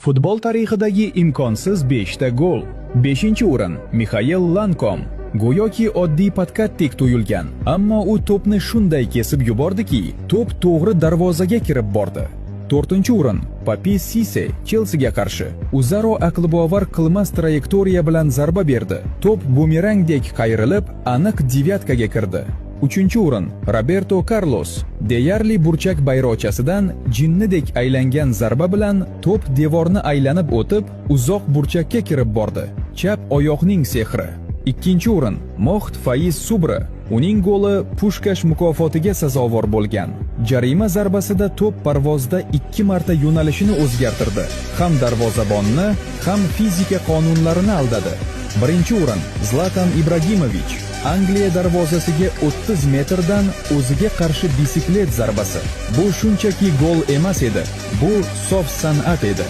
Futbol tarixidagi imkonsiz 5 ta gol. 5-o'rin Mixail Lankom. Go'yoki oddiy patkattdek tuyulgan, ammo u to'pni shunday kesib yubordiki, to'p to'g'ri darvozaga kirib bordi. 4-o'rin Papi Sisse Chelsiga qarshi o'zaro aqlbovar qilmas trayektoriya bilan zarba berdi. To'p bumerangdek qayrilib, aniq devyatkaga kirdi. 3-o'rin Roberto Carlos deyarli burchak bayroqchasidan jinnidek aylangan zarba bilan to'p devorni aylanib o'tib, uzoq burchakka kirib bordi. Chap oyoqning sehri. 2-o'rin Moht Faiz Subra. Uning goli Pushkash mukofotiga sazovor bo'lgan. Jarima zarbasida to'p parvozda 2 marta yo'nalishini o'zgartirdi. Ham darvozabonni, ham fizika qonunlarini aldadi. 1-o'rin Zlatan Ibragimovich. Angliya darvozasiga 30 metrdan o'ziga qarshi bisiklet zarbasi. Bu shunchaki gol emas edi. Bu sof san'at edi.